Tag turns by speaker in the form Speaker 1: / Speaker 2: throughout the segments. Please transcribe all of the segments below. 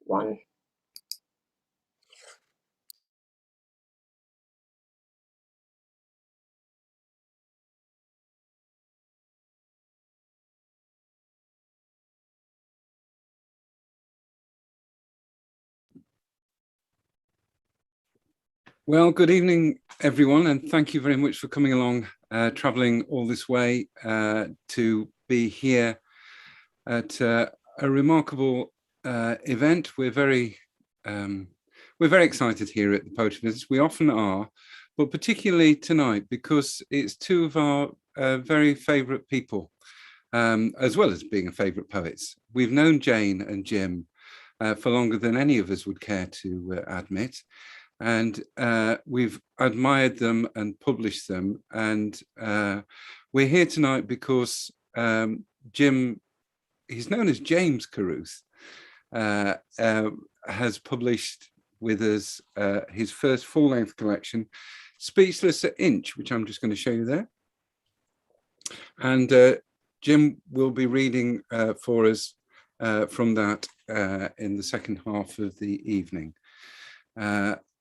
Speaker 1: one.
Speaker 2: Well, good evening, everyone, and thank you very much for coming along, traveling all this way to be here at a remarkable event. We're very excited here at the Poetry Business. We often are, but particularly tonight because it's two of our very favourite people, as well as being favourite poets. We've known Jane and Jim for longer than any of us would care to admit. And we've admired them and published them. And we're here tonight because Jim, he's known as James Caruth, has published with us his first full-length collection, Speechless at Inch, which I'm just going to show you there. And Jim will be reading for us from that in the second half of the evening.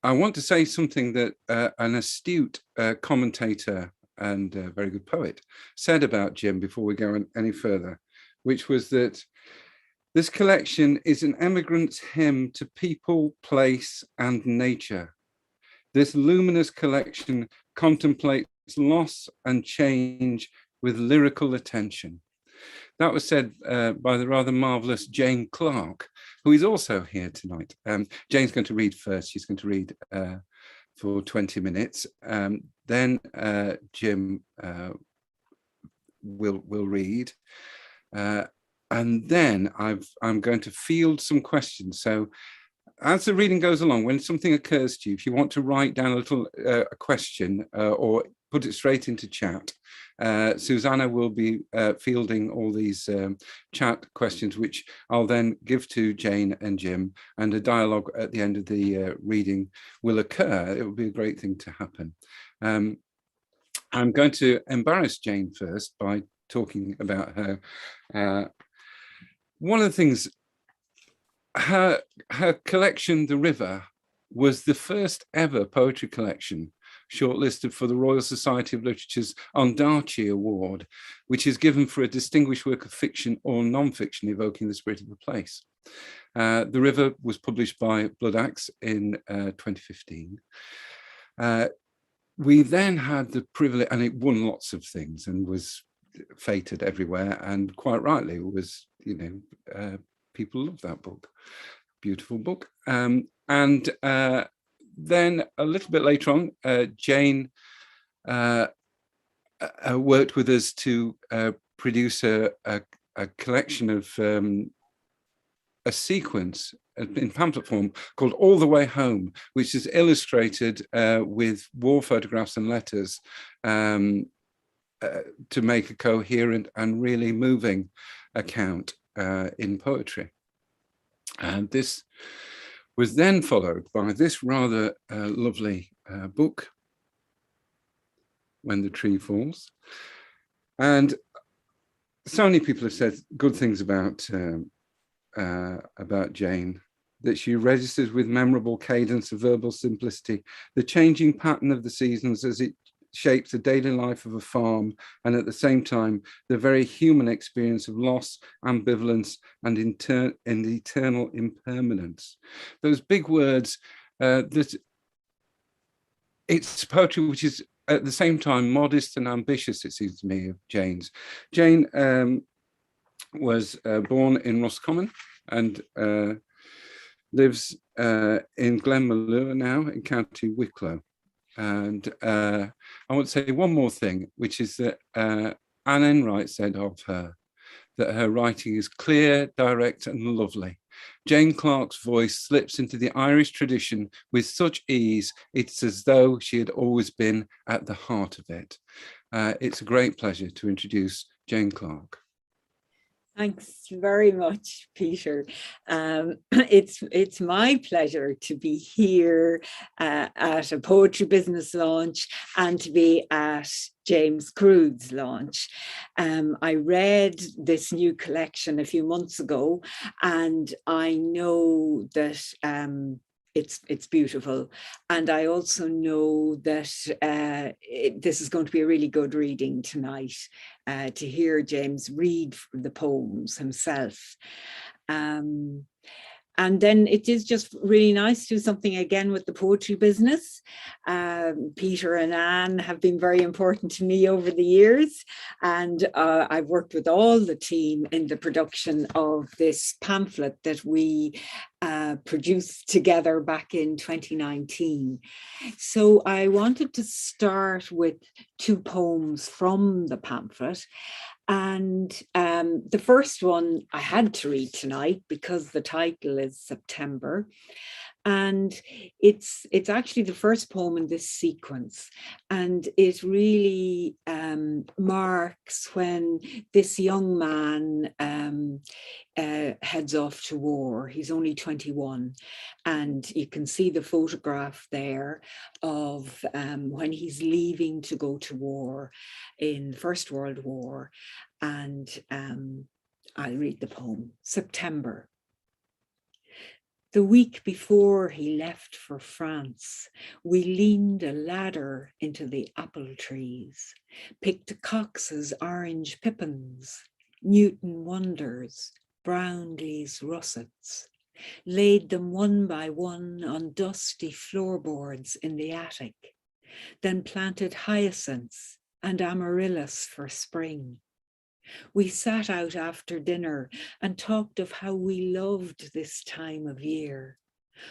Speaker 2: I want to say something that an astute commentator and very good poet said about Jim before we go any further, which was that this collection is an emigrant's hymn to people, place, and nature. This luminous collection contemplates loss and change with lyrical attention. That was said by the rather marvellous Jane Clarke, who is also here tonight. Jane's going to read first. She's going to read for 20 minutes. Then Jim will read. And then I'm going to field some questions. So as the reading goes along, when something occurs to you, if you want to write down a little a question or put it straight into chat, Susanna will be fielding all these chat questions, which I'll then give to Jane and Jim, and a dialogue at the end of the reading will occur. It will be a great thing to happen. I'm going to embarrass Jane first by talking about her. One of the things, her collection, The River, was the first ever poetry collection shortlisted for the Royal Society of Literature's Ondarchi Award, which is given for a distinguished work of fiction or non-fiction evoking the spirit of the place. The River was published by Blood Axe in 2015. We then had the privilege, and it won lots of things and was feted everywhere, and quite rightly, it was, you know, people love that book. Beautiful book. Then a little bit later on, Jane worked with us to produce a collection of a sequence in pamphlet form called All the Way Home, which is illustrated with war photographs and letters to make a coherent and really moving account in poetry. And this was then followed by this rather lovely book, When the Tree Falls. And so many people have said good things about Jane, that she registers with memorable cadence of verbal simplicity the changing pattern of the seasons as it shapes the daily life of a farm, and at the same time the very human experience of loss, ambivalence, and eternal impermanence. Those big words, that it's poetry which is at the same time modest and ambitious, it seems to me, of Jane's. Jane was born in Roscommon and lives in Glendalough now in County Wicklow. And I want to say one more thing, which is that Anne Enright said of her that her writing is clear, direct, and lovely. Jane Clarke's voice slips into the Irish tradition with such ease, it's as though she had always been at the heart of it. It's a great pleasure to introduce Jane Clarke.
Speaker 1: Thanks very much, Peter. It's my pleasure to be here at a poetry business launch and to be at James Caruth's launch. I read this new collection a few months ago, and I know that it's beautiful. And I also know that this is going to be a really good reading tonight, to hear James read the poems himself. And then it is just really nice to do something again with the poetry business. Peter and Anne have been very important to me over the years, and I've worked with all the team in the production of this pamphlet that we produced together back in 2019. So I wanted to start with two poems from the pamphlet. And the first one I had to read tonight because the title is September. And it's actually the first poem in this sequence. And it really marks when this young man heads off to war. He's only 21. And you can see the photograph there of when he's leaving to go to war in the First World War. And I'll read the poem, September. The week before he left for France, we leaned a ladder into the apple trees, picked Cox's orange pippins, Newton wonders, Brownlee's russets, laid them one by one on dusty floorboards in the attic, then planted hyacinths and amaryllis for spring. We sat out after dinner and talked of how we loved this time of year,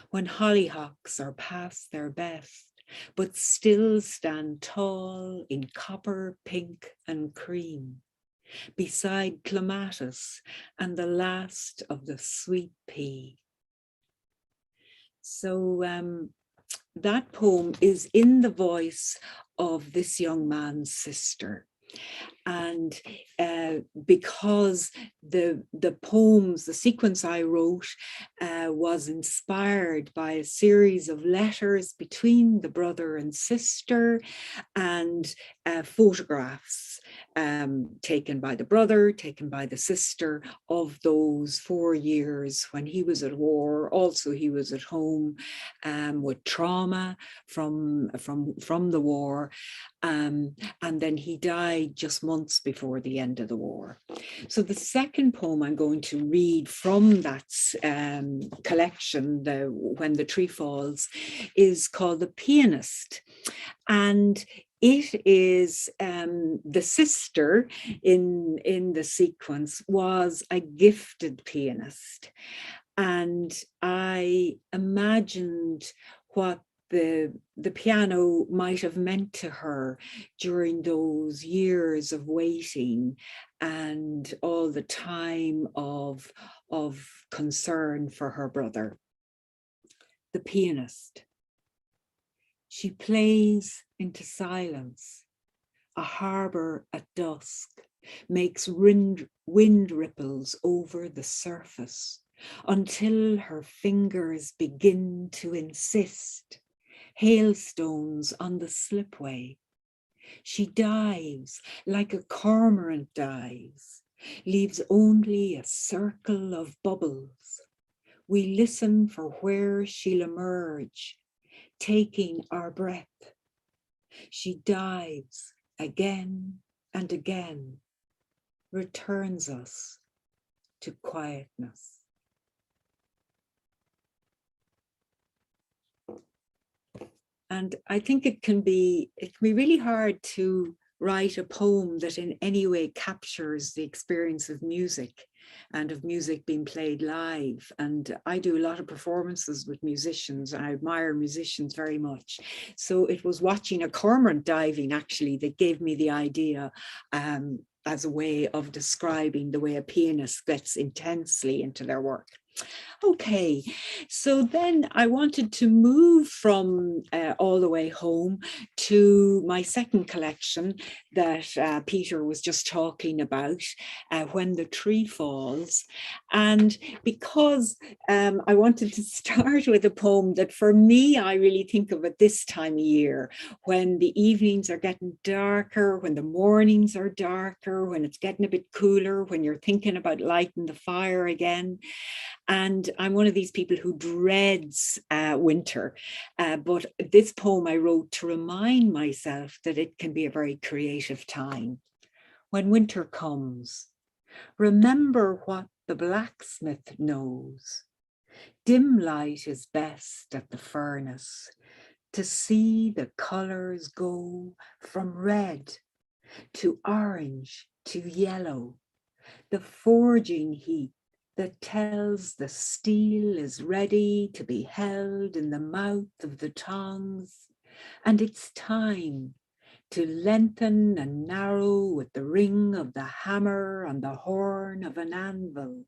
Speaker 1: when hollyhocks are past their best, but still stand tall in copper, pink, and cream, beside clematis and the last of the sweet pea. So that poem is in the voice of this young man's sister. And because the poems, the sequence I wrote was inspired by a series of letters between the brother and sister, and photographs taken by the brother, taken by the sister, of those 4 years when he was at war. Also, he was at home with trauma from the war. And then he died just months before the end of the war. So the second poem I'm going to read from that collection, When the Tree Falls, is called The Pianist. And it is the sister in the sequence was a gifted pianist. And I imagined what the piano might have meant to her during those years of waiting and all the time of concern for her brother. The Pianist. She plays into silence. A harbour at dusk makes wind ripples over the surface until her fingers begin to insist. Hailstones on the slipway. She dives like a cormorant dives, leaves only a circle of bubbles. We listen for where she'll emerge, taking our breath. She dives again and again, returns us to quietness. And I think it can be really hard to write a poem that in any way captures the experience of music and of music being played live. And I do a lot of performances with musicians, and I admire musicians very much. So it was watching a cormorant diving actually that gave me the idea as a way of describing the way a pianist gets intensely into their work. Okay, So then I wanted to move from All the Way Home to my second collection that Peter was just talking about, When the Tree Falls. And because I wanted to start with a poem that for me, I really think of at this time of year, when the evenings are getting darker, when the mornings are darker, when it's getting a bit cooler, when you're thinking about lighting the fire again. And I'm one of these people who dreads winter. But this poem I wrote to remind myself that it can be a very creative time. When winter comes, remember what the blacksmith knows. Dim light is best at the furnace to see the colors go from red to orange to yellow. The forging heat that tells the steel is ready to be held in the mouth of the tongs, and it's time to lengthen and narrow with the ring of the hammer on the horn of an anvil,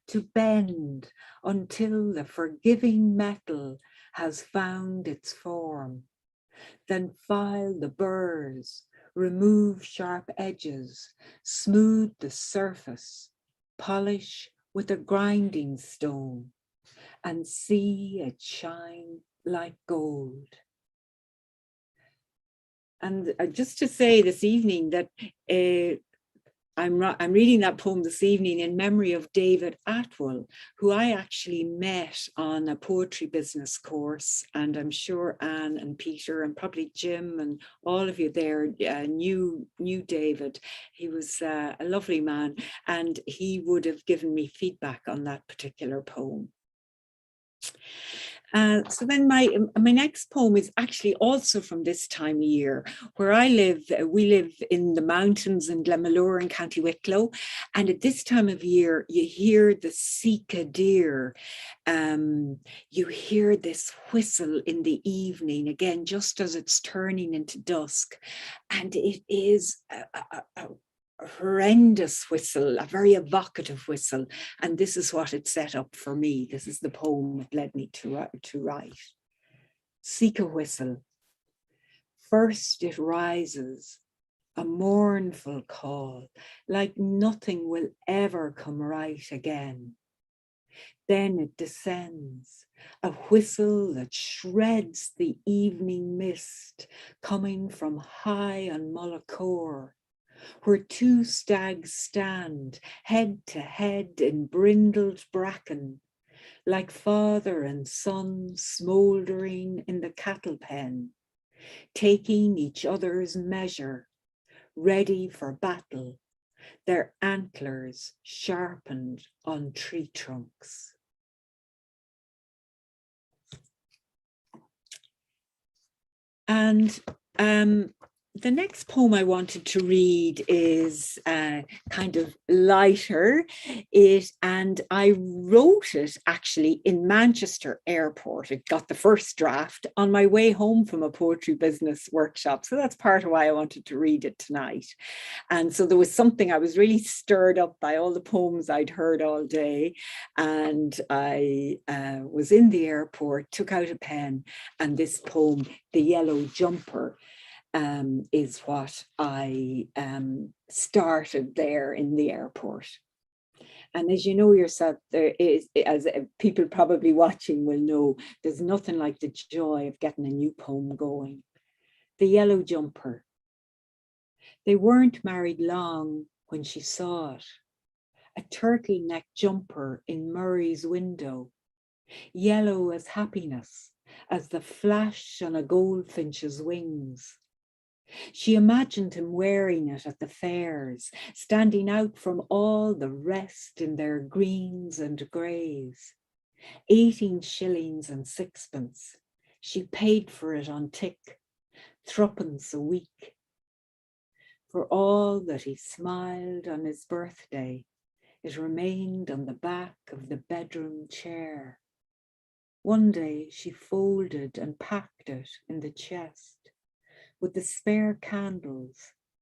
Speaker 1: to bend until the forgiving metal has found its form, then file the burrs, remove sharp edges, smooth the surface, polish with a grinding stone, and see it shine like gold. And just to say this evening that I'm reading that poem this evening in memory of David Atwell, who I actually met on a poetry business course, and I'm sure Anne and Peter and probably Jim and all of you there knew David. He was a lovely man, and he would have given me feedback on that particular poem. So then my next poem is actually also from this time of year. Where I live, we live in the mountains in Glendalough in County Wicklow, and at this time of year you hear the sika deer. You hear this whistle in the evening, again just as it's turning into dusk, and it is a horrendous whistle, a very evocative whistle, and this is what it set up for me. This is the poem that led me to write. Sika whistle. First it rises, a mournful call, like nothing will ever come right again. Then it descends, a whistle that shreds the evening mist, coming from high on Mullaghcore, where two stags stand head to head in brindled bracken, like father and son smouldering in the cattle pen, taking each other's measure, ready for battle, their antlers sharpened on tree trunks. And the next poem I wanted to read is kind of lighter, and I wrote it actually in Manchester Airport. It got the first draft on my way home from a poetry business workshop. So that's part of why I wanted to read it tonight. And so there was something, I was really stirred up by all the poems I'd heard all day. And I was in the airport, took out a pen, and this poem, The Yellow Jumper, is what I started there in the airport. And as you know yourself, there is, as people probably watching will know, there's nothing like the joy of getting a new poem going. The Yellow Jumper. They weren't married long when she saw it. A turtleneck jumper in Murray's window, yellow as happiness, as the flash on a goldfinch's wings. She imagined him wearing it at the fairs, standing out from all the rest in their greens and greys. 18 shillings and sixpence. She paid for it on tick, threepence a week. For all that he smiled on his birthday, it remained on the back of the bedroom chair. One day she folded and packed it in the chest, with the spare candles,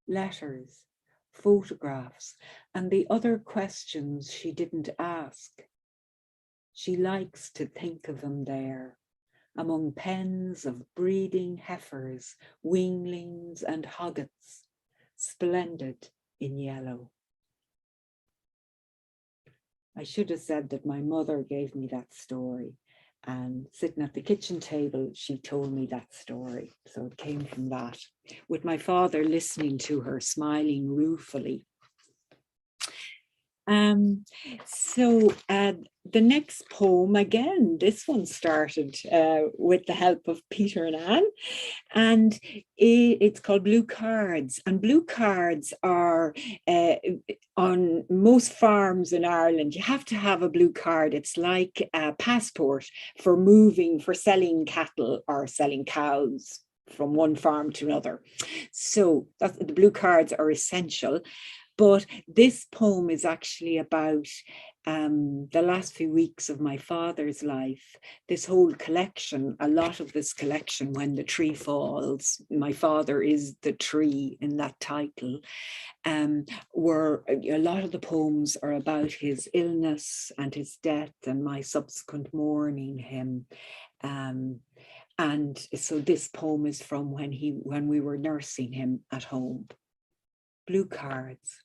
Speaker 1: letters, photographs, and the other questions she didn't ask. She likes to think of him there, among pens of breeding heifers, weanlings and hoggets, splendid in yellow. I should have said that my mother gave me that story, and sitting at the kitchen table, she told me that story. So it came from that, with my father listening to her, smiling ruefully. The next poem, again, this one started with the help of Peter and Anne, and it's called Blue Cards. And blue cards are on most farms in Ireland. You have to have a blue card. It's like a passport for moving, for selling cattle or selling cows from one farm to another. So the blue cards are essential. But this poem is actually about the last few weeks of my father's life. This whole collection, a lot of this collection, When the Tree Falls, my father is the tree in that title, were a lot of the poems are about his illness and his death and my subsequent mourning him. And so this poem is from when we were nursing him at home. Blue Cards.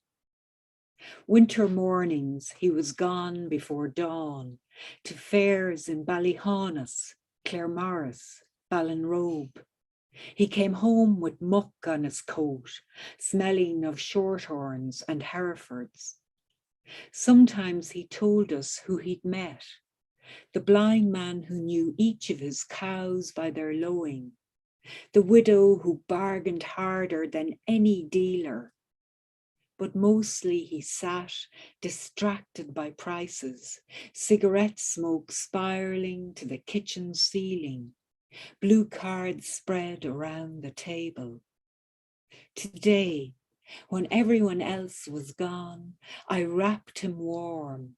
Speaker 1: Winter mornings he was gone before dawn to fairs in Ballyhaunis, Claremorris, Ballinrobe. He came home with muck on his coat, smelling of shorthorns and Herefords. Sometimes he told us who he'd met, the blind man who knew each of his cows by their lowing, the widow who bargained harder than any dealer. But mostly he sat, distracted by prices, cigarette smoke spiraling to the kitchen ceiling, blue cards spread around the table. Today, when everyone else was gone, I wrapped him warm,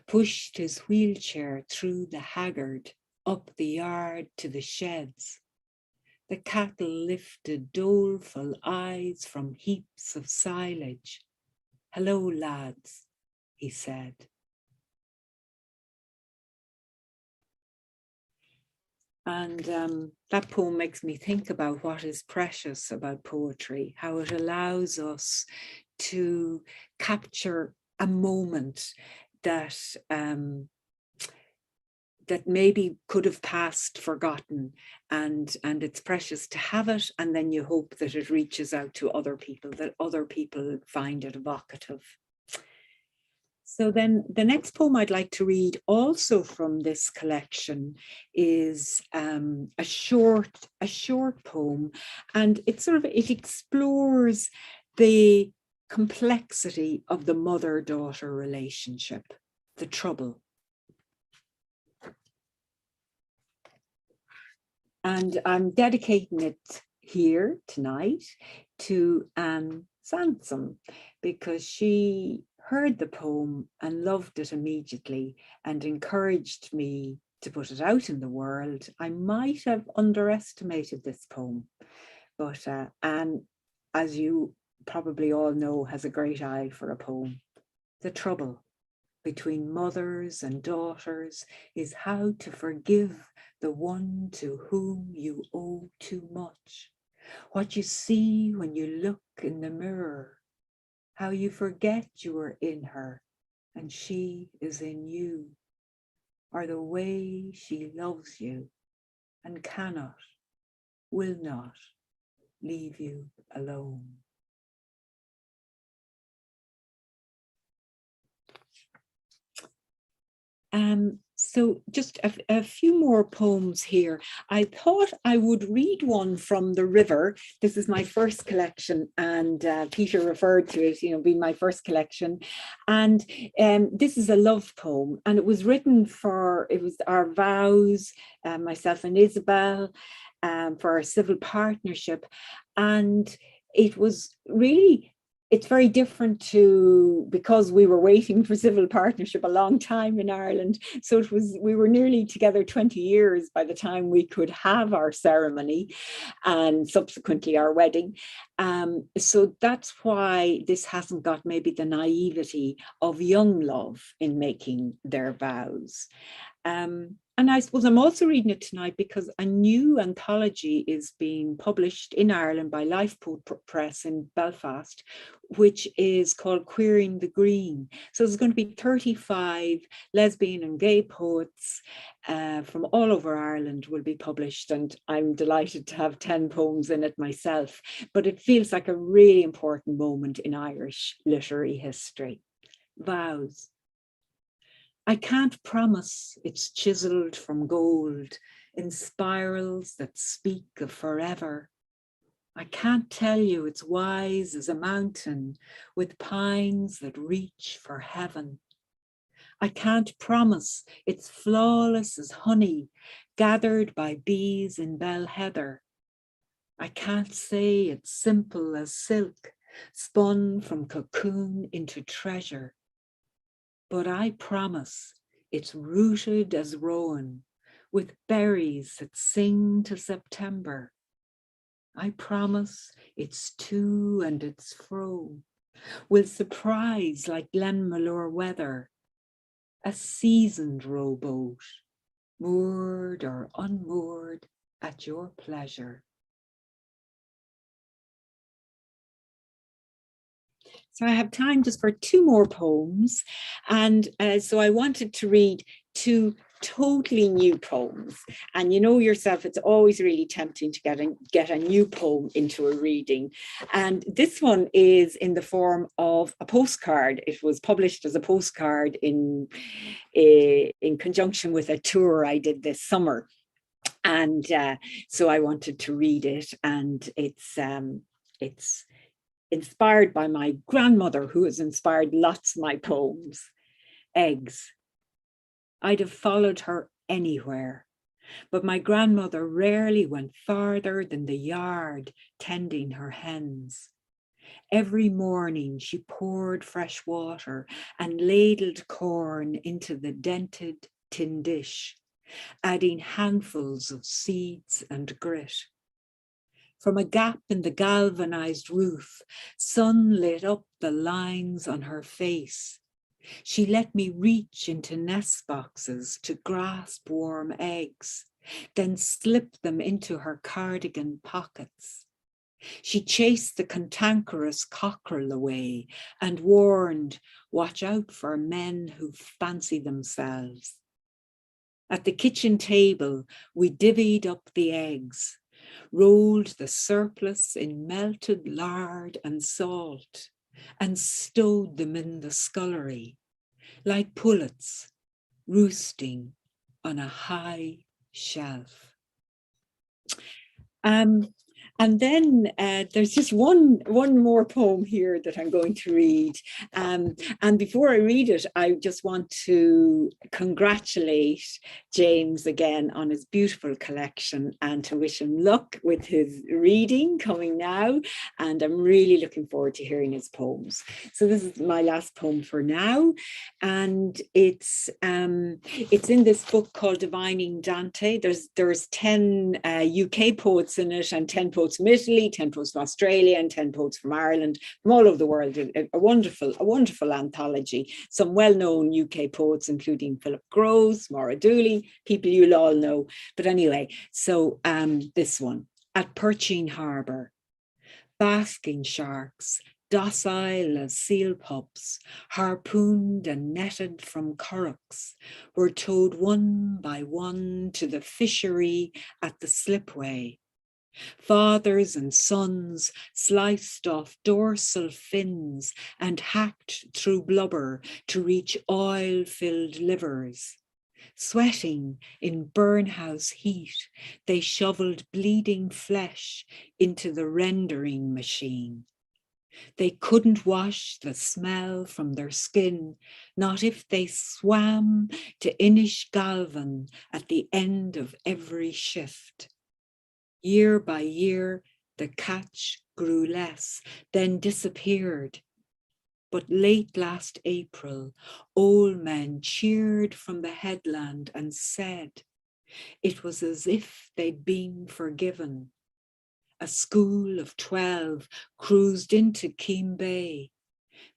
Speaker 1: pushed his wheelchair through the haggard, up the yard to the sheds. The cattle lifted doleful eyes from heaps of silage. Hello, lads, he said. And that poem makes me think about what is precious about poetry, how it allows us to capture a moment that that maybe could have passed forgotten, and it's precious to have it, and then you hope that it reaches out to other people, that other people find it evocative. So then the next poem I'd like to read, also from this collection, is a short poem, and it explores the complexity of the mother-daughter relationship, the trouble. And I'm dedicating it here tonight to Anne Sansom, because she heard the poem and loved it immediately and encouraged me to put it out in the world. I might have underestimated this poem, but Anne, as you probably all know, has a great eye for a poem. The trouble between mothers and daughters is how to forgive the one to whom you owe too much. What you see when you look in the mirror, how you forget you are in her and she is in you, or the way she loves you and cannot, will not leave you alone. So just a few more poems here. I thought I would read one from The River. This is my first collection, and Peter referred to it, being my first collection. And this is a love poem, and it was written it was our vows, myself and Isabel, for our civil partnership. And it was really, it's very different because we were waiting for civil partnership a long time in Ireland. So we were nearly together 20 years by the time we could have our ceremony and subsequently our wedding. So that's why this hasn't got maybe the naivety of young love in making their vows. And I suppose I'm also reading it tonight because a new anthology is being published in Ireland by Lifeboat Press in Belfast, which is called Queering the Green. So there's going to be 35 lesbian and gay poets from all over Ireland will be published, and I'm delighted to have 10 poems in it myself. But it feels like a really important moment in Irish literary history. Vows. I can't promise it's chiseled from gold in spirals that speak of forever. I can't tell you it's wise as a mountain with pines that reach for heaven. I can't promise it's flawless as honey gathered by bees in bell heather. I can't say it's simple as silk spun from cocoon into treasure. But I promise it's rooted as rowan, with berries that sing to September. I promise it's to and it's fro, will surprise like Glenmalure weather, a seasoned rowboat, moored or unmoored at your pleasure. So I have time just for 2 more poems. And so I wanted to read 2 totally new poems. And you know yourself, it's always really tempting to get a new poem into a reading. And this one is in the form of a postcard. It was published as a postcard in conjunction with a tour I did this summer. And so I wanted to read it. And it's inspired by my grandmother, who has inspired lots of my poems. Eggs. I'd have followed her anywhere, but my grandmother rarely went farther than the yard tending her hens. Every morning she poured fresh water and ladled corn into the dented tin dish, adding handfuls of seeds and grit. From a gap in the galvanized roof, sun lit up the lines on her face. She let me reach into nest boxes to grasp warm eggs, then slip them into her cardigan pockets. She chased the cantankerous cockerel away and warned, watch out for men who fancy themselves. At the kitchen table, we divvied up the eggs, rolled the surplus in melted lard and salt, and stowed them in the scullery, like pullets roosting on a high shelf. And then there's just one more poem here that I'm going to read. And before I read it, I just want to congratulate James again on his beautiful collection and to wish him luck with his reading coming now. And I'm really looking forward to hearing his poems. So this is my last poem for now. And it's in this book called Divining Dante. There's 10 UK poets in it and 10 poets from Italy, 10 poets from Australia, and 10 poets from Ireland, from all over the world. A wonderful anthology. Some well-known UK poets, including Philip Gross, Maura Dooley, people you'll all know. But anyway, so this one, At Perching Harbour, basking sharks, docile as seal pups, harpooned and netted from currachs, were towed one by one to the fishery at the slipway. Fathers and sons sliced off dorsal fins and hacked through blubber to reach oil-filled livers. Sweating in burnhouse heat, they shoveled bleeding flesh into the rendering machine. They couldn't wash the smell from their skin, not if they swam to Inishgalvan at the end of every shift. Year by year, the catch grew less, then disappeared. But late last April, old men cheered from the headland and said it was as if they'd been forgiven. A school of 12 cruised into Keem Bay,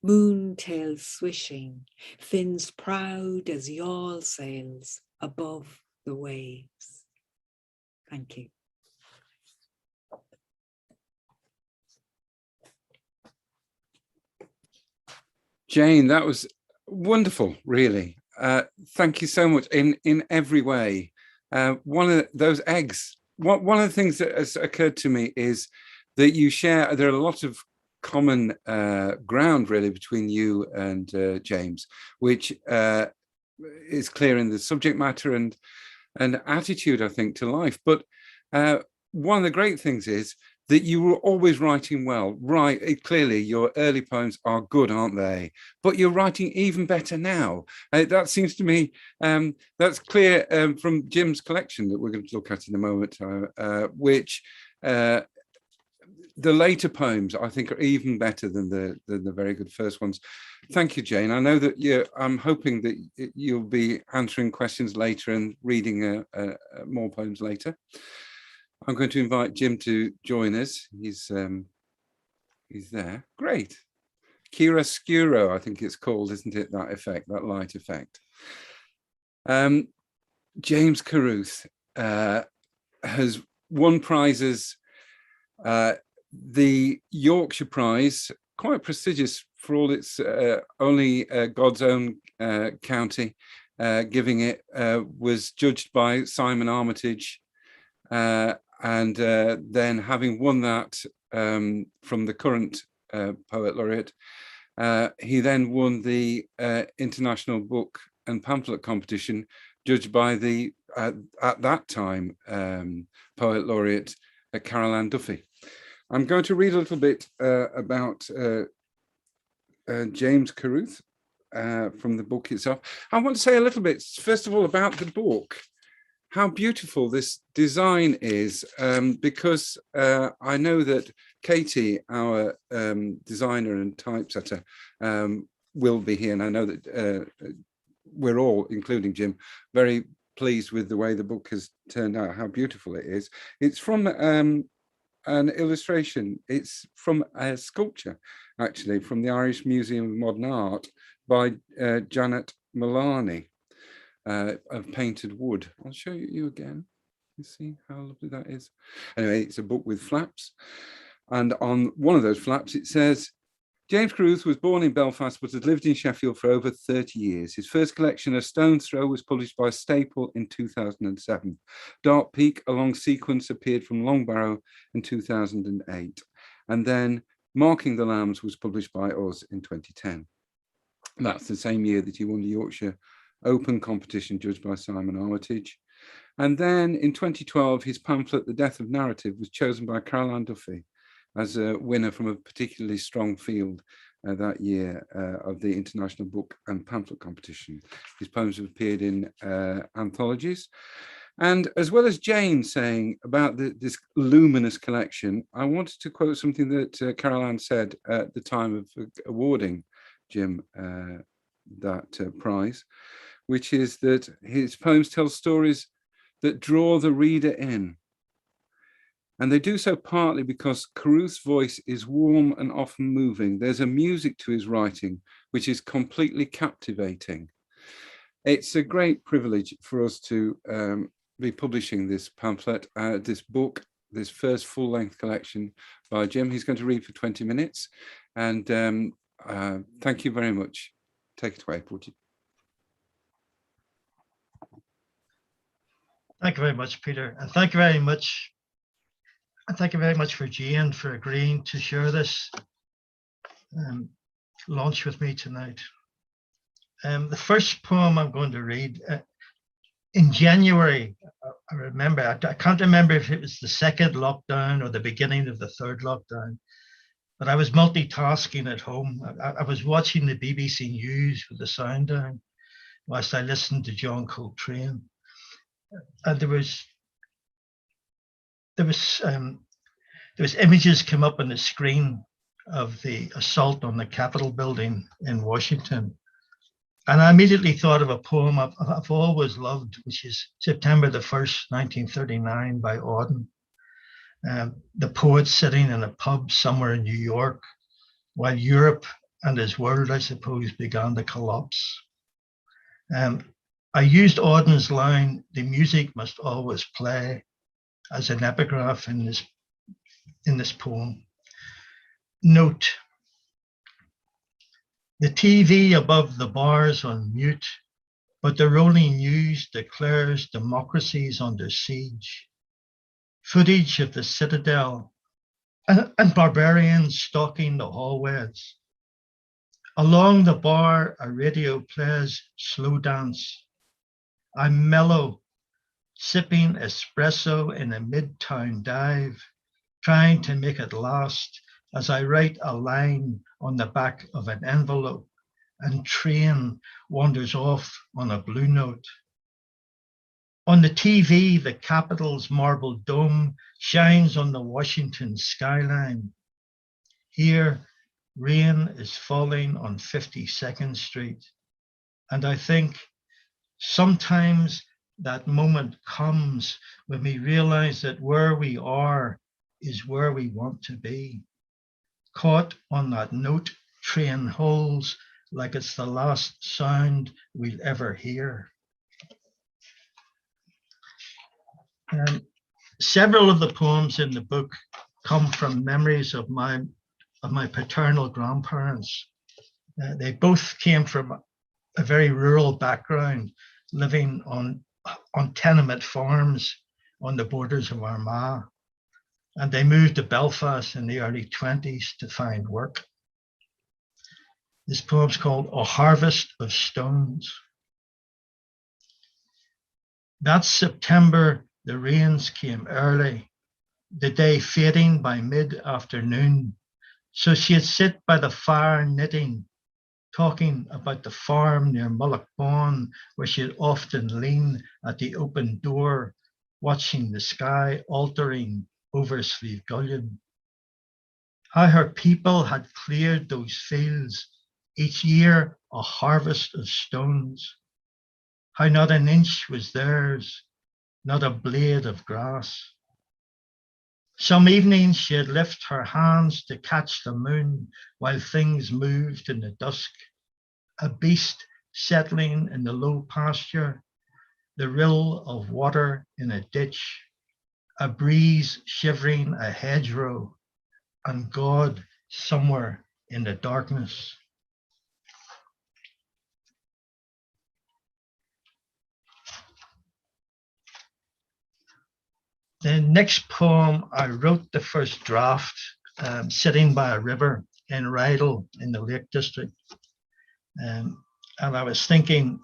Speaker 1: moontails swishing, fins proud as yawl sails above the waves. Thank you.
Speaker 2: Jane, that was wonderful, really. Thank you so much in every way. One of those eggs, one of the things that has occurred to me is that you share, there are a lot of common ground really between you and James, which is clear in the subject matter and attitude, I think, to life. But one of the great things is that you were always writing well. Right, clearly your early poems are good, aren't they? But you're writing even better now. That seems to me, that's clear from Jim's collection that we're going to look at in a moment, which the later poems I think are even better than the very good first ones. Thank you, Jane. I know that I'm hoping that you'll be answering questions later and reading more poems later. I'm going to invite Jim to join us. He's there. Great. Chiaroscuro, I think it's called, isn't it? That effect, that light effect. James Caruth has won prizes. The Yorkshire Prize, quite prestigious for all its only God's own county giving it, was judged by Simon Armitage. And then having won that from the current poet laureate, he then won the International Book and Pamphlet Competition, judged by the, at that time, poet laureate Carol Ann Duffy. I'm going to read a little bit about James Caruth from the book itself. I want to say a little bit, first of all, about the book. How beautiful this design is, because I know that Katie, our designer and typesetter, will be here, and I know that we're all, including Jim, very pleased with the way the book has turned out, how beautiful it is. It's from an illustration, it's from a sculpture, actually, from the Irish Museum of Modern Art by Janet Malani. Of painted wood. I'll show you again. You see how lovely that is. Anyway, it's a book with flaps, and on one of those flaps it says, James Caruth was born in Belfast but has lived in Sheffield for over 30 years. His first collection, A Stone's Throw, was published by Staple in 2007. Dark Peak, a long sequence, appeared from Longbarrow in 2008. And then Marking the Lambs was published by us in 2010. That's the same year that he won the Yorkshire Open competition, judged by Simon Armitage. And then in 2012, his pamphlet, The Death of Narrative, was chosen by Carol Ann Duffy as a winner from a particularly strong field that year of the International Book and Pamphlet Competition. His poems have appeared in anthologies. And as well as Jane saying about this luminous collection, I wanted to quote something that Carol Ann said at the time of awarding Jim that prize, which is that his poems tell stories that draw the reader in. And they do so partly because Caruth's voice is warm and often moving. There's a music to his writing which is completely captivating. It's a great privilege for us to be publishing this pamphlet, this book, this first full-length collection by Jim. He's going to read for 20 minutes. And thank you very much. Take it away, Porty.
Speaker 3: Thank you very much, Peter, and thank you very much. And thank you very much for Jane for agreeing to share this launch with me tonight. The first poem I'm going to read in January, I remember, I can't remember if it was the second lockdown or the beginning of the third lockdown, but I was multitasking at home. I was watching the BBC News with the sound down whilst I listened to John Coltrane. And there was images come up on the screen of the assault on the Capitol building in Washington. And I immediately thought of a poem I've always loved, which is September the 1st, 1939 by Auden. The poet sitting in a pub somewhere in New York while Europe and his world, I suppose, began to collapse. I used Auden's line, "The music must always play," as an epigraph in this poem. Note: the TV above the bar's on mute, but the rolling news declares democracy's under siege. Footage of the citadel and barbarians stalking the hallways. Along the bar, a radio plays slow dance. I'm mellow, sipping espresso in a midtown dive, trying to make it last as I write a line on the back of an envelope, and train wanders off on a blue note. On the TV, the Capitol's marble dome shines on the Washington skyline. Here, rain is falling on 52nd Street. And I think sometimes that moment comes when we realize that where we are is where we want to be. Caught on that note, train holds like it's the last sound we'll ever hear. Several of the poems in the book come from memories of my paternal grandparents. They both came from a very rural background, living on tenement farms on the borders of Armagh. And they moved to Belfast in the early 20s to find work. This poem's called "A Harvest of Stones." That September, the rains came early, the day fading by mid-afternoon. So she'd sit by the fire knitting, talking about the farm near Mullaghbawn, where she'd often lean at the open door, watching the sky altering over Slieve Gullion. How her people had cleared those fields, each year a harvest of stones. How not an inch was theirs, not a blade of grass. Some evenings she'd lift her hands to catch the moon while things moved in the dusk. A beast settling in the low pasture, the rill of water in a ditch, a breeze shivering a hedgerow, and God somewhere in the darkness. The next poem, I wrote the first draft sitting by a river in Rydal in the Lake District. And I was thinking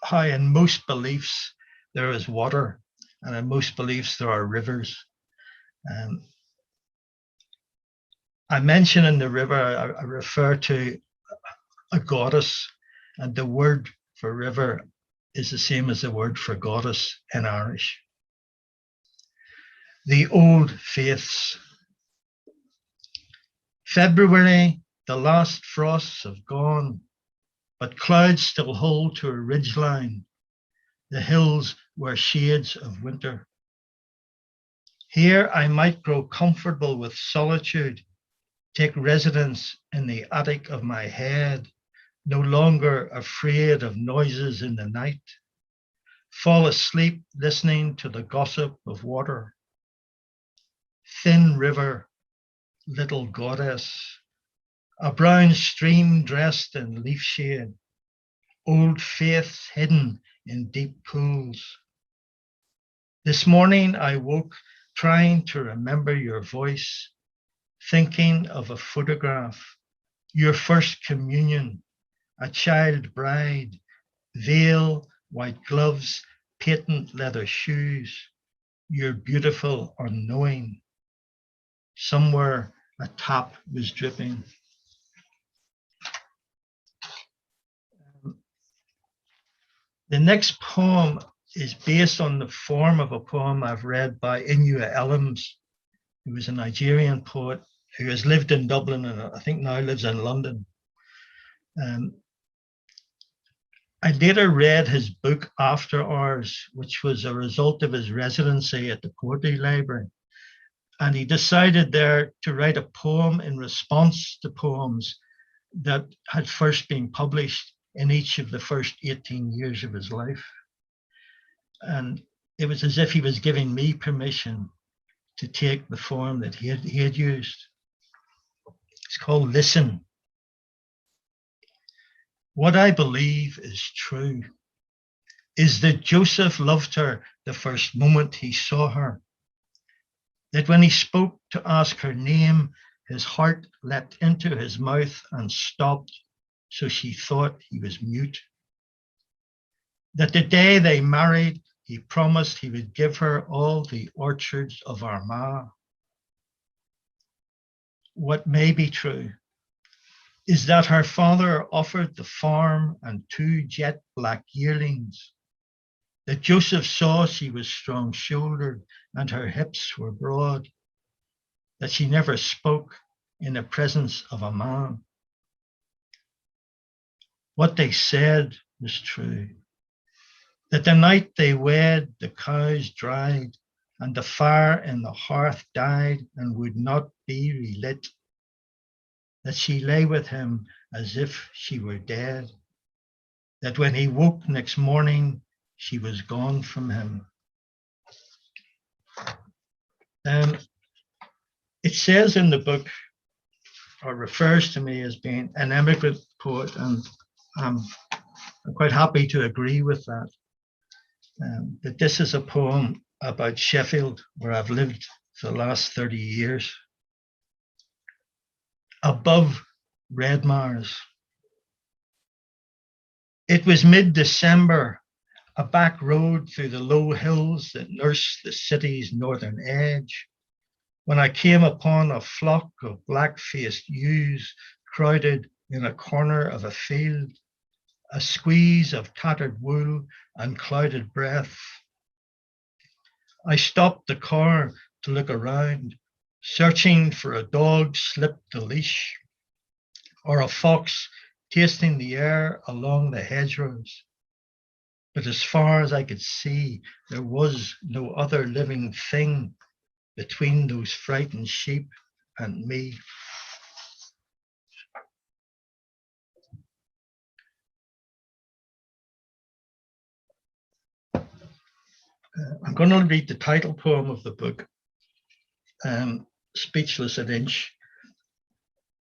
Speaker 3: how in most beliefs there is water, and in most beliefs there are rivers. I mention in the river, I refer to a goddess, and the word for river is the same as the word for goddess in Irish. The Old Faiths. February, the last frosts have gone, but clouds still hold to a ridgeline. The hills were shades of winter. Here I might grow comfortable with solitude, take residence in the attic of my head, no longer afraid of noises in the night, fall asleep listening to the gossip of water. Thin river, little goddess, a brown stream dressed in leaf shade, old faiths hidden in deep pools. This morning I woke trying to remember your voice, thinking of a photograph, your first communion, a child bride, veil, white gloves, patent leather shoes, your beautiful unknowing. Somewhere a tap was dripping. The next poem is based on the form of a poem I've read by Inua Ellams, who was a Nigerian poet who has lived in Dublin and I think now lives in London. I later read his book After Hours, which was a result of his residency at the Poetry Library. And he decided there to write a poem in response to poems that had first been published in each of the first 18 years of his life. And it was as if he was giving me permission to take the form that he had used. It's called Listen. What I believe is true is that Joseph loved her the first moment he saw her. That when he spoke to ask her name, his heart leapt into his mouth and stopped, so she thought he was mute. That the day they married, he promised he would give her all the orchards of Armagh. What may be true is that her father offered the farm and 2 jet black yearlings, that Joseph saw she was strong-shouldered and her hips were broad, that she never spoke in the presence of a man. What they said was true, that the night they wed, the cows dried, and the fire in the hearth died and would not be relit, that she lay with him as if she were dead, that when he woke next morning, she was gone from him. It says in the book, or refers to me as being an emigrant poet, and I'm quite happy to agree with that. That this is a poem about Sheffield, where I've lived for the last 30 years. Above Redmars. It was mid-December, a back road through the low hills that nurse the city's northern edge, when I came upon a flock of black-faced ewes crowded in a corner of a field, a squeeze of tattered wool and clouded breath. I stopped the car to look around, searching for a dog slipped the leash, or a fox tasting the air along the hedgerows. But as far as I could see, there was no other living thing between those frightened sheep and me. I'm going to read the title poem of the book, Speechless at Inch.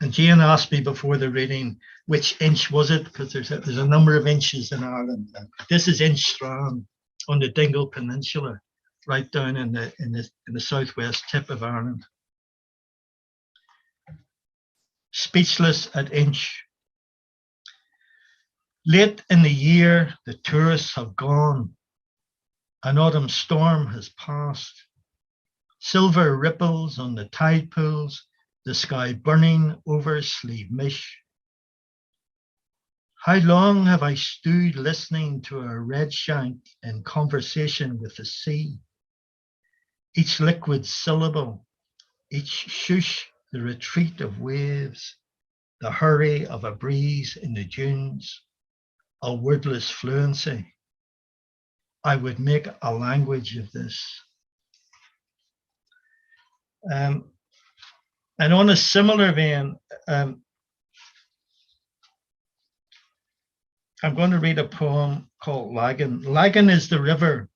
Speaker 3: And Jane asked me before the reading, which inch was it? Because there's a number of inches in Ireland. This is Inch Strand on the Dingle Peninsula, right down in the southwest tip of Ireland. Speechless at Inch. Late in the year, the tourists have gone. An autumn storm has passed. Silver ripples on the tide pools, the sky burning over Slieve Mish. How long have I stood listening to a redshank in conversation with the sea? Each liquid syllable, each shoosh, the retreat of waves, the hurry of a breeze in the dunes, a wordless fluency. I would make a language of this. And on a similar vein, I'm going to read a poem called Lagan. Lagan is the river,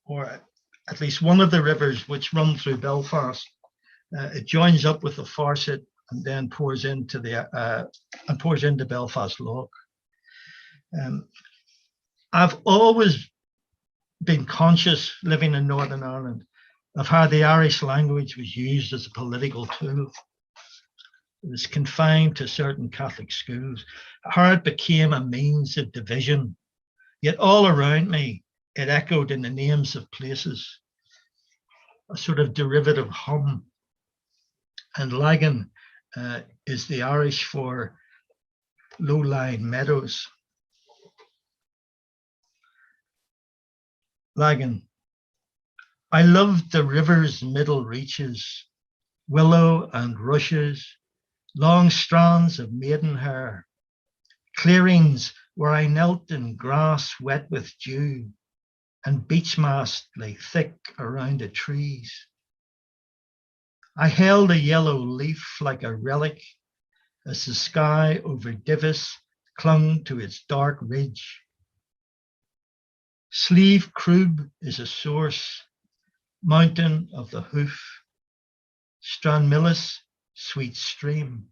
Speaker 3: or at least one of the rivers which run through Belfast. It joins up with the Farset and then pours into Belfast Lough. I've always been conscious, living in Northern Ireland, of how the Irish language was used as a political tool. It was confined to certain Catholic schools, how it became a means of division. Yet all around me, it echoed in the names of places, a sort of derivative hum. And Lagan is the Irish for low-lying meadows. Lagan. I loved the river's middle reaches, willow and rushes, long strands of maidenhair, clearings where I knelt in grass wet with dew, and beech mast lay thick around the trees. I held a yellow leaf like a relic as the sky over Divis clung to its dark ridge. Slieve Croob is a source, mountain of the hoof. Stranmillis, sweet stream.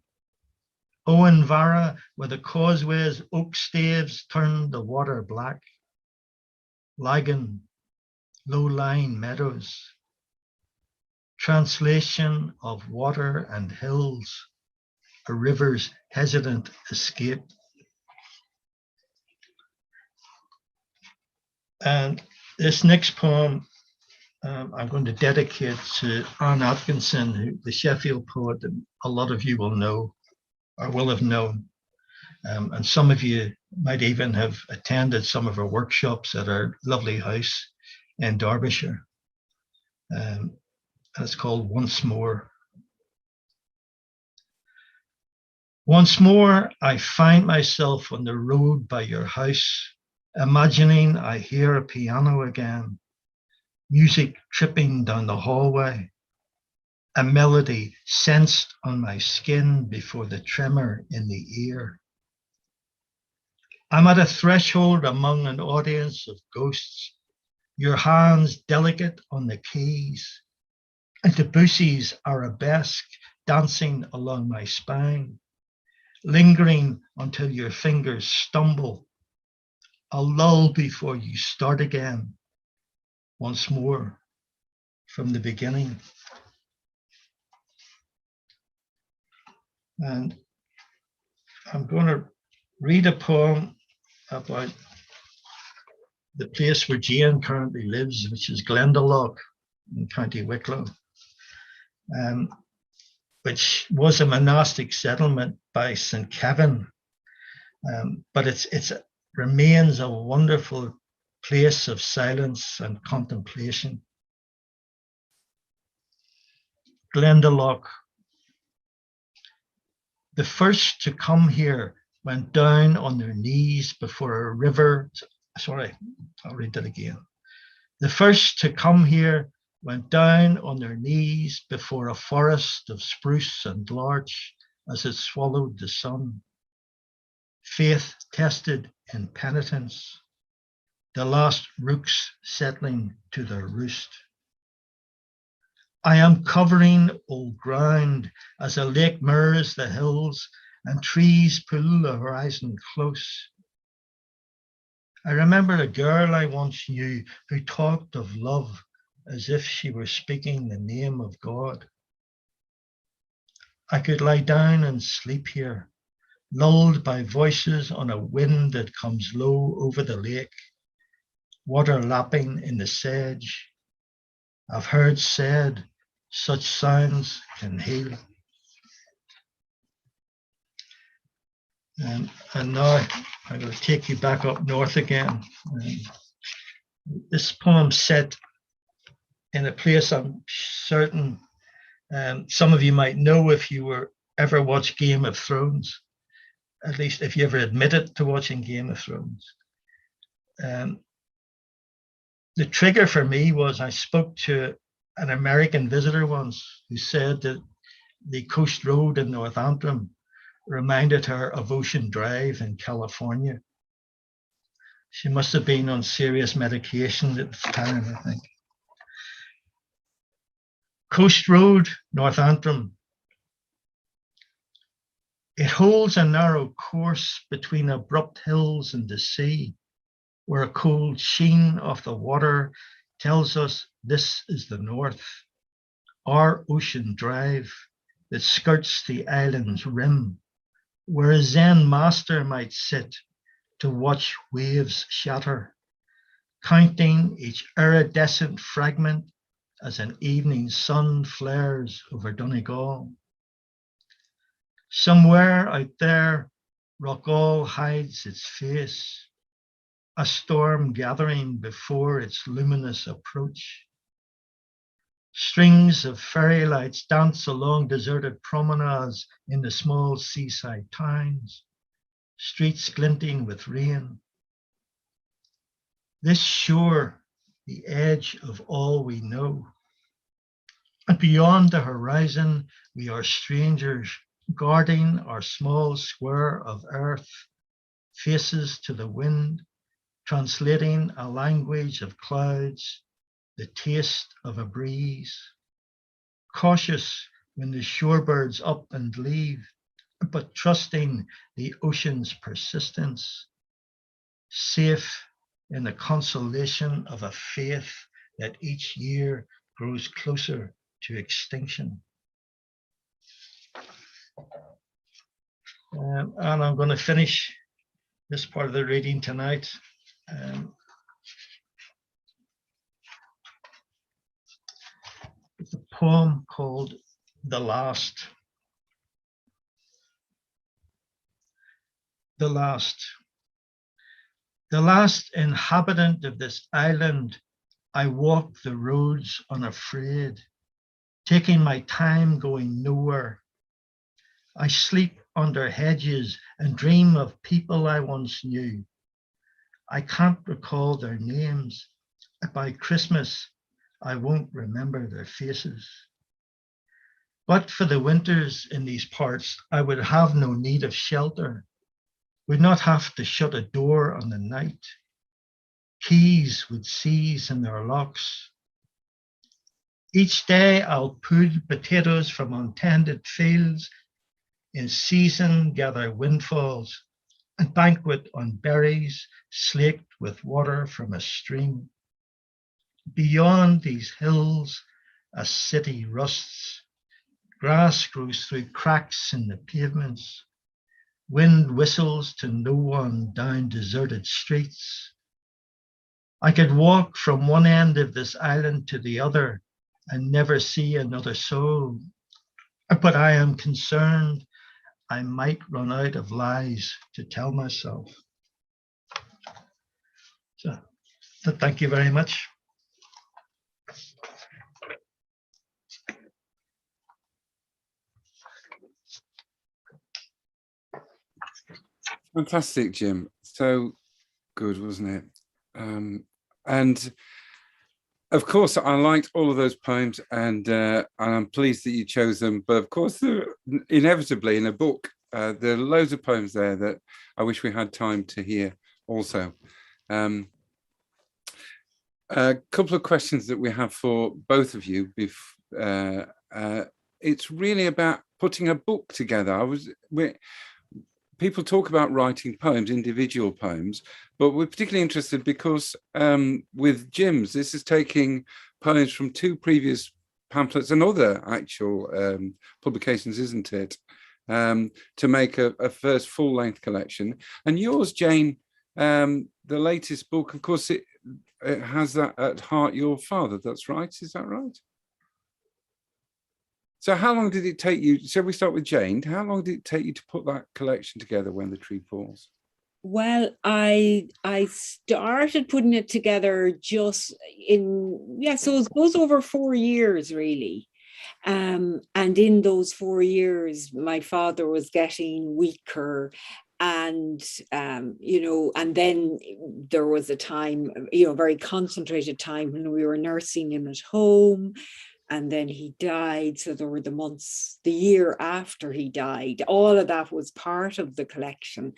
Speaker 3: Owen Vara, where the causeway's oak staves turn the water black. Lagan, low-lying meadows. Translation of water and hills, a river's hesitant escape. And this next poem I'm going to dedicate to Anne Atkinson, the Sheffield poet that a lot of you will know or will have known. And some of you might even have attended some of her workshops at our lovely house in Derbyshire. And it's called Once More. Once more, I find myself on the road by your house, imagining I hear a piano again, music tripping down the hallway, a melody sensed on my skin before the tremor in the ear. I'm at a threshold among an audience of ghosts, your hands delicate on the keys, and Debussy's arabesque dancing along my spine, lingering until your fingers stumble, a lull before you start again, once more from the beginning. And I'm going to read a poem about the place where Jane currently lives, which is Glendalough in County Wicklow, which was a monastic settlement by St. Kevin, but it remains a wonderful place of silence and contemplation. Glendalough. The first to come here went down on their knees before a river. Sorry, I'll read that again. The first to come here went down on their knees before a forest of spruce and larch as it swallowed the sun. Faith tested in penitence, the last rooks settling to their roost. I am covering old ground as a lake mirrors the hills and trees pull the horizon close. I remember a girl I once knew who talked of love as if she were speaking the name of God. I could lie down and sleep here, lulled by voices on a wind that comes low over the lake, water lapping in the sedge. I've heard said, such sounds can heal. And now I'm going to take you back up north again. This poem set in a place I'm certain some of you might know if you were ever watched Game of Thrones, at least if you ever admitted to watching Game of Thrones. The trigger for me was I spoke to an American visitor once who said that the Coast Road in Northampton reminded her of Ocean Drive in California. She must have been on serious medication at the time, I think. Coast Road, Northampton. It holds a narrow course between abrupt hills and the sea, where a cold sheen of the water tells us this is the north, our ocean drive that skirts the island's rim, where a Zen master might sit to watch waves shatter, counting each iridescent fragment as an evening sun flares over Donegal. Somewhere out there, Rockall hides its face, a storm gathering before its luminous approach. Strings of fairy lights dance along deserted promenades in the small seaside towns, streets glinting with rain. This shore, the edge of all we know. And beyond the horizon, we are strangers, guarding our small square of earth faces to the wind, translating a language of clouds, the taste of a breeze. Cautious when the shorebirds up and leave, but trusting the ocean's persistence. Safe in the consolation of a faith that each year grows closer to extinction. And I'm going to finish this part of the reading tonight. It's a poem called The Last. The last. The last inhabitant of this island, I walk the roads unafraid, taking my time going nowhere. I sleep under hedges and dream of people I once knew. I can't recall their names. By Christmas, I won't remember their faces. But for the winters in these parts, I would have no need of shelter, would not have to shut a door on the night. Keys would seize in their locks. Each day I'll pull potatoes from untended fields, in season gather windfalls, and banquet on berries slaked with water from a stream. Beyond these hills, a city rusts. Grass grows through cracks in the pavements. Wind whistles to no one down deserted streets. I could walk from one end of this island to the other and never see another soul. But I am concerned I might run out of lies to tell myself. So thank you very much.
Speaker 2: Fantastic, Jim. So good, wasn't it? And of course, I liked all of those poems, and I'm pleased that you chose them. But of course, inevitably in a book, there are loads of poems there that I wish we had time to hear also. A couple of questions that we have for both of you. It's really about putting a book together. People talk about writing poems, individual poems, but we're particularly interested because with Jim's, this is taking poems from two previous pamphlets and other actual publications, isn't it? To make a first full-length collection. And yours, Jane, the latest book, of course, it has that at heart, your father, that's right, is that right? So how long did it take you, shall we start with Jane, how long did it take you to put that collection together, When the Tree Falls?
Speaker 1: Well, I started putting it together just so it goes over 4 years really. And in those 4 years, my father was getting weaker. And, and then there was a time, very concentrated time when we were nursing him at home. And then he died. So there were the months, the year after he died, all of that was part of the collection.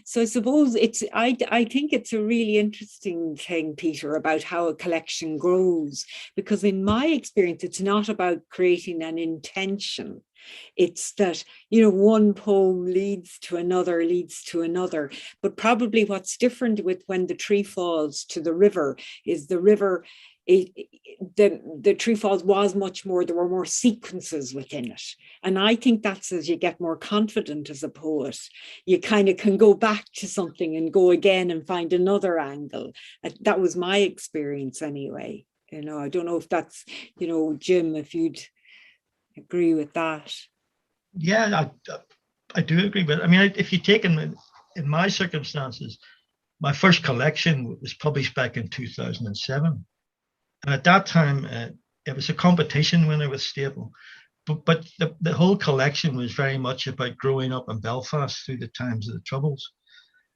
Speaker 1: So I suppose I think it's a really interesting thing, Peter, about how a collection grows, because in my experience, it's not about creating an intention. It's that, one poem leads to another. But probably what's different with When the Tree Falls to the river is the river, the Tree Falls was much more, there were more sequences within it. And I think that's as you get more confident as a poet, you kind of can go back to something and go again and find another angle. That was my experience anyway. I don't know if that's, Jim, if you'd agree with that.
Speaker 3: Yeah, I do agree with it. I mean, if you take in my circumstances, my first collection was published back in 2007. And at that time, it was a competition winner with Staple. But the whole collection was very much about growing up in Belfast through the times of the Troubles.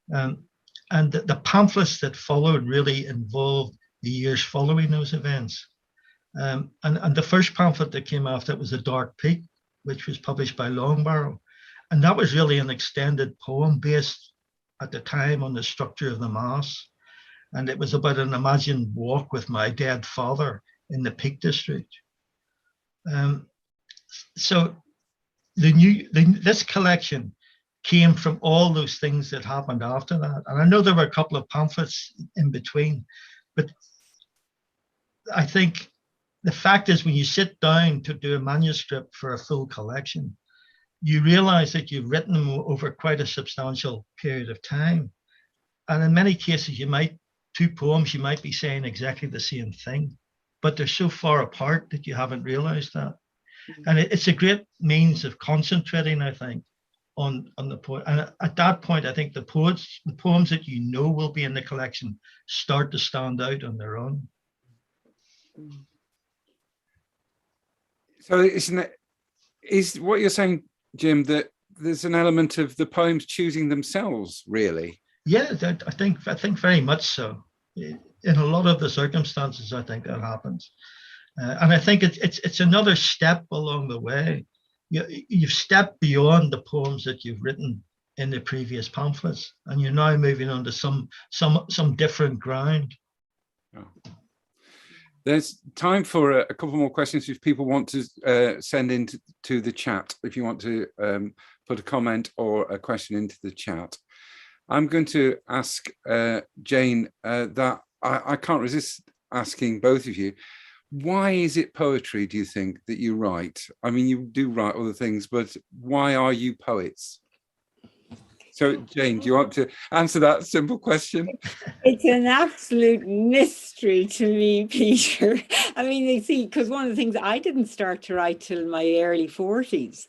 Speaker 3: And the pamphlets that followed really involved the years following those events. And the first pamphlet that came after it was A Dark Peak, which was published by Longbarrow. And that was really an extended poem based at the time on the structure of the Mass. And it was about an imagined walk with my dead father in the Peak District. So this collection came from all those things that happened after that. And I know there were a couple of pamphlets in between, but I think the fact is when you sit down to do a manuscript for a full collection, you realize that you've written them over quite a substantial period of time. And in many cases, two poems, you might be saying exactly the same thing, but they're so far apart that you haven't realized that. And it's a great means of concentrating, I think, on the poet. And at that point, I think the poems that you know will be in the collection start to stand out on their own.
Speaker 2: So is what you're saying, Jim, that there's an element of the poems choosing themselves, really?
Speaker 3: Yeah, I think very much so. In a lot of the circumstances, I think that happens. And I think it's another step along the way. You've stepped beyond the poems that you've written in the previous pamphlets, and you're now moving on to some different ground.
Speaker 2: Oh. There's time for a couple more questions if people want to send into the chat, if you want to put a comment or a question into the chat. I'm going to ask Jane that I can't resist asking both of you. Why is it poetry, do you think, that you write? I mean, you do write other things, but why are you poets? So, Jane, do you want to answer that simple question?
Speaker 1: It's an absolute mystery to me, Peter. I mean, you see, because one of the things I didn't start to write till my early 40s,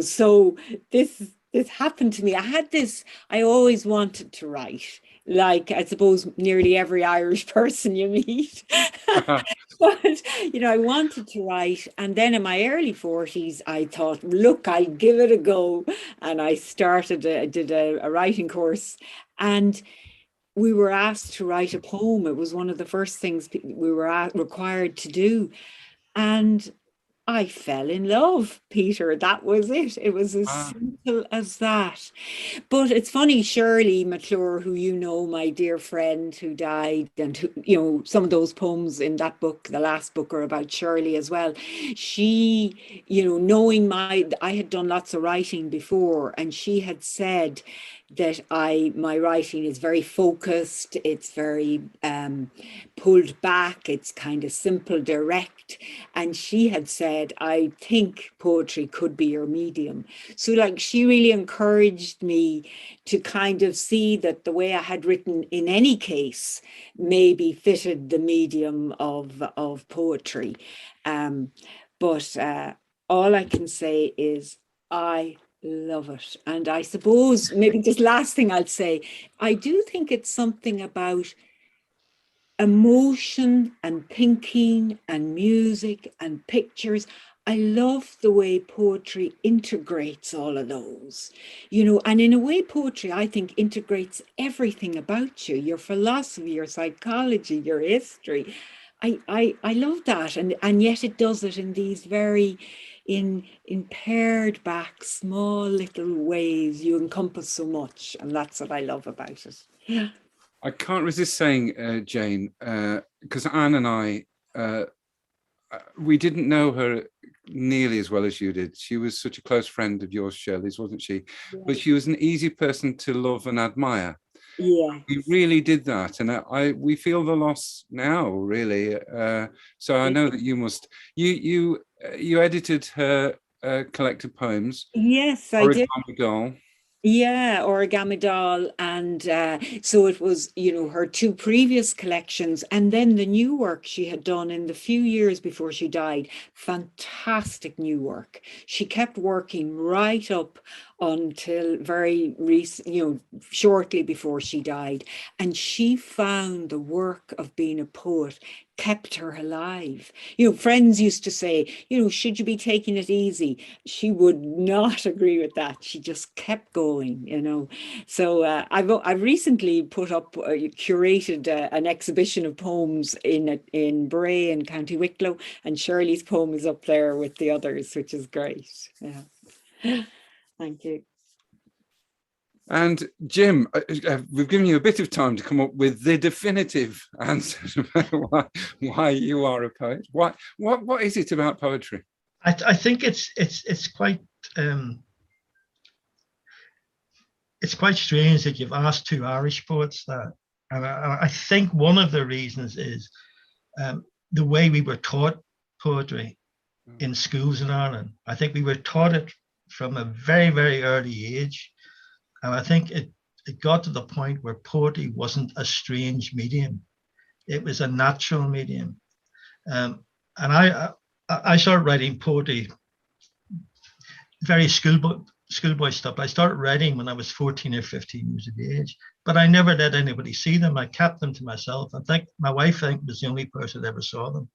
Speaker 1: so this happened to me. I always wanted to write, like I suppose nearly every Irish person you meet. But, I wanted to write. And then in my early 40s, I thought, look, I'll give it a go. And I did a writing course. And we were asked to write a poem. It was one of the first things we were required to do. And I fell in love, Peter. That was it. It was as simple as that. But it's funny, Shirley McClure, who my dear friend who died, and who, some of those poems in that book, the last book, are about Shirley as well. She, knowing I had done lots of writing before, and she had said that my writing is very focused, it's very pulled back, it's kind of simple, direct. And she had said, I think poetry could be your medium. So she really encouraged me to kind of see that the way I had written in any case maybe fitted the medium of poetry. But all I can say is I love it. And I suppose maybe just last thing I'll say, I do think it's something about emotion and thinking and music and pictures. I love the way poetry integrates all of those, and in a way poetry, I think, integrates everything about you, your philosophy, your psychology, your history. I love that. And yet it does it in these very in pared back, small little ways. You encompass so much, and that's what I love about it. Yeah.
Speaker 2: I can't resist saying, Jane, because Anne and I, we didn't know her nearly as well as you did. She was such a close friend of yours, Shirley's, wasn't she? Yeah. But she was an easy person to love and admire.
Speaker 1: Yeah,
Speaker 2: we really did that, and we feel the loss now, really. So I know that you must. You edited her collected poems.
Speaker 1: Yes, I did.
Speaker 2: Doll.
Speaker 1: Yeah, Origami Doll. And so it was, her two previous collections, and then the new work she had done in the few years before she died. Fantastic new work. She kept working right up until very recent, shortly before she died. And she found the work of being a poet kept her alive. Friends used to say, should you be taking it easy? She would not agree with that. She just kept going, So I've recently put up, curated an exhibition of poems in Bray in County Wicklow, and Shirley's poem is up there with the others, which is great. Yeah. Thank you.
Speaker 2: And Jim, we've given you a bit of time to come up with the definitive answer about why you are a poet. What is it about poetry?
Speaker 3: I think it's quite strange that you've asked two Irish poets that. And I think one of the reasons is the way we were taught poetry in schools in Ireland. I think we were taught it from a very, very early age. And I think it got to the point where poetry wasn't a strange medium. It was a natural medium. And I started writing poetry, very schoolboy stuff. I started writing when I was 14 or 15 years of age, but I never let anybody see them. I kept them to myself. I think my wife was the only person that ever saw them.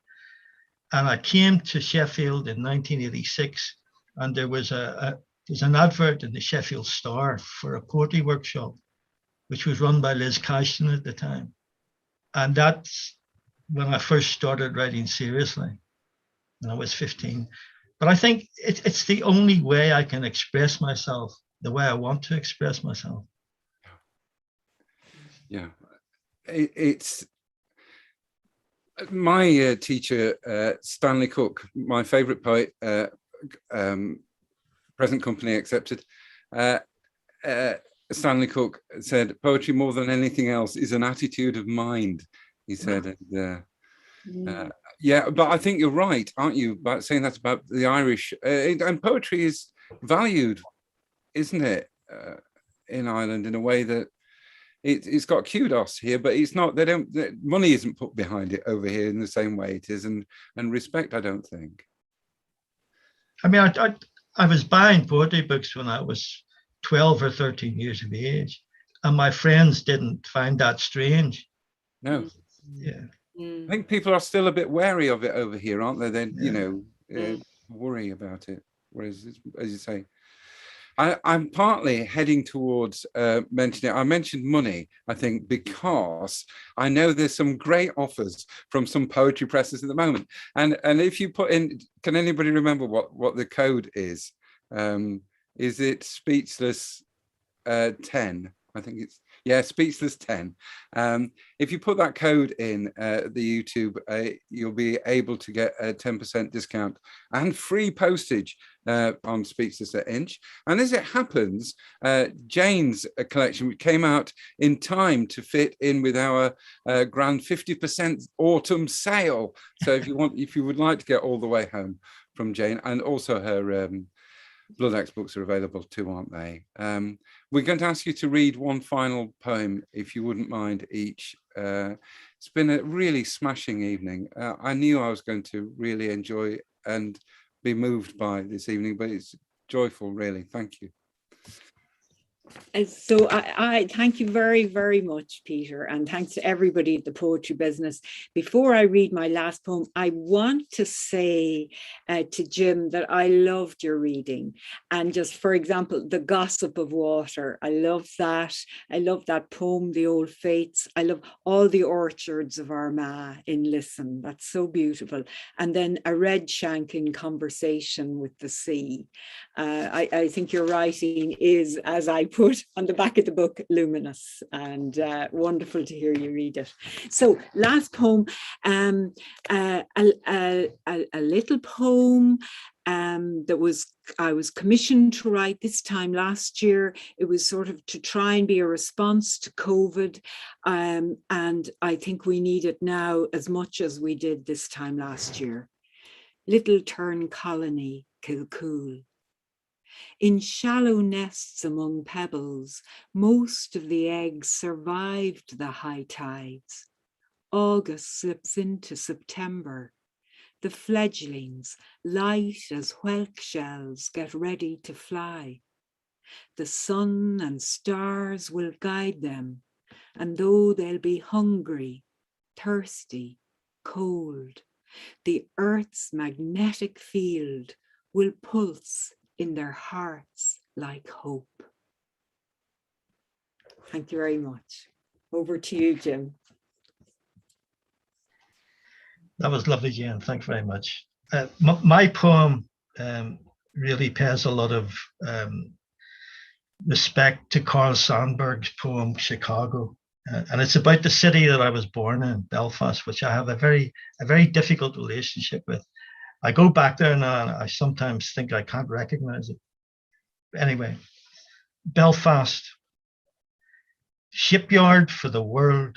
Speaker 3: And I came to Sheffield in 1986, and there was an advert in the Sheffield Star for a poetry workshop, which was run by Liz Cashton at the time. And that's when I first started writing seriously, when I was 15. But I think it's the only way I can express myself the way I want to express myself.
Speaker 2: Yeah, it's my teacher, Stanley Cook, my favorite poet, present company accepted. Stanley Cook said, "Poetry more than anything else is an attitude of mind," he said. Yeah, but I think you're right, aren't you, about saying that about the Irish? And poetry is valued, isn't it, in Ireland, in a way that it's got kudos here, but it's not. Money isn't put behind it over here in the same way it is, and respect, I don't think.
Speaker 3: I mean, I was buying poetry books when I was 12 or 13 years of age, and my friends didn't find that strange.
Speaker 2: No.
Speaker 3: Yeah.
Speaker 2: I think people are still a bit wary of it over here, aren't they? They, worry about it. Whereas, as you say, I'm partly heading towards mentioning it. I mentioned money, I think, because I know there's some great offers from some poetry presses at the moment. And if you put in, can anybody remember what the code is? Is it Speechless 10? I think it's, yeah, Speechless 10. If you put that code in the YouTube, you'll be able to get a 10% discount and free postage on Speechless at Inch. And as it happens, Jane's collection came out in time to fit in with our grand 50% autumn sale. So if you would like to get all the way home from Jane, and also her Blood Axe books are available too, aren't they? We're going to ask you to read one final poem, if you wouldn't mind, each. It's been a really smashing evening. I knew I was going to really enjoy and be moved by this evening, but it's joyful, really. Thank you.
Speaker 1: So I thank you very, very much, Peter, and thanks to everybody at the Poetry Business. Before I read my last poem, I want to say to Jim that I loved your reading. And just, for example, The Gossip of Water, I love that. I love that poem, The Old Fates. I love All the Orchards of Armagh in Listen. That's so beautiful. And then A Red Shank in Conversation with the Sea. I think your writing is, as I put on the back of the book, luminous, and wonderful to hear you read it. So last poem, a little poem that I was commissioned to write this time last year. It was sort of to try and be a response to COVID, and I think we need it now as much as we did this time last year. Little Turn Colony, Kilcool. In shallow nests among pebbles, most of the eggs survived the high tides. August slips into September. The fledglings, light as whelk shells, get ready to fly. The sun and stars will guide them, and though they'll be hungry, thirsty, cold, the earth's magnetic field will pulse in their hearts like hope. Thank you very much. Over to you, Jim.
Speaker 3: That was lovely, Jane. Thanks very much. My poem really pays a lot of respect to Carl Sandberg's poem Chicago. And it's about the city that I was born in, Belfast, which I have a very difficult relationship with. I go back there now and I sometimes think I can't recognize it. Anyway, Belfast, shipyard for the world,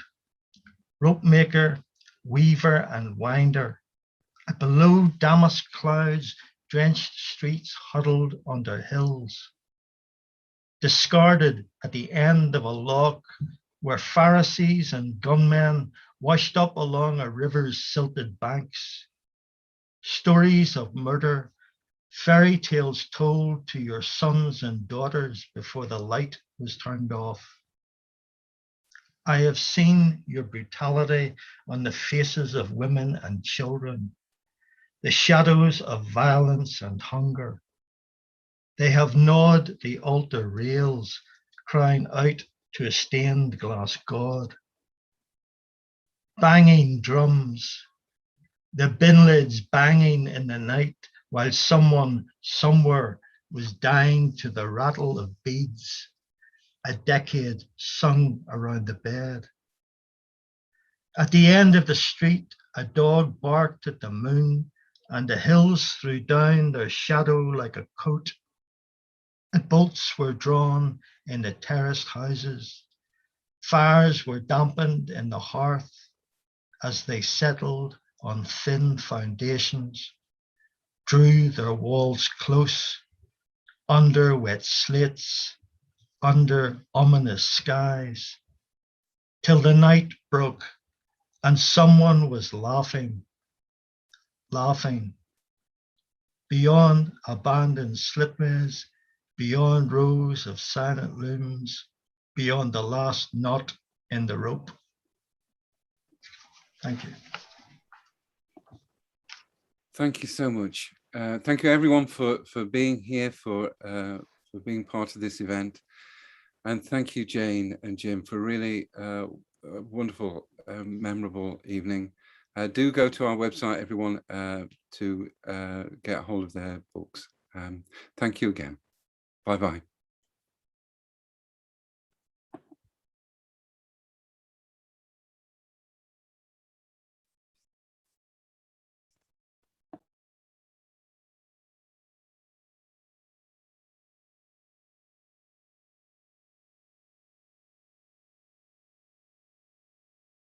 Speaker 3: rope maker, weaver and winder. Below damask clouds, drenched streets huddled under hills. Discarded at the end of a lock where Pharisees and gunmen washed up along a river's silted banks. Stories of murder, fairy tales told to your sons and daughters before the light was turned off. I have seen your brutality on the faces of women and children, the shadows of violence and hunger. They have gnawed the altar rails, crying out to a stained glass god. Banging drums, the bin lids banging in the night while someone somewhere was dying to the rattle of beads, a decade sung around the bed. At the end of the street, a dog barked at the moon and the hills threw down their shadow like a coat. And bolts were drawn in the terraced houses. Fires were dampened in the hearth as they settled on thin foundations, drew their walls close, under wet slates, under ominous skies, till the night broke and someone was laughing, beyond abandoned slipways, beyond rows of silent looms, beyond the last knot in the rope. Thank you.
Speaker 2: Thank you so much. Thank you everyone for being here, for being part of this event. And thank you, Jane and Jim, for really a wonderful, memorable evening. Do go to our website, everyone, to get a hold of their books. Thank you again. Bye-bye.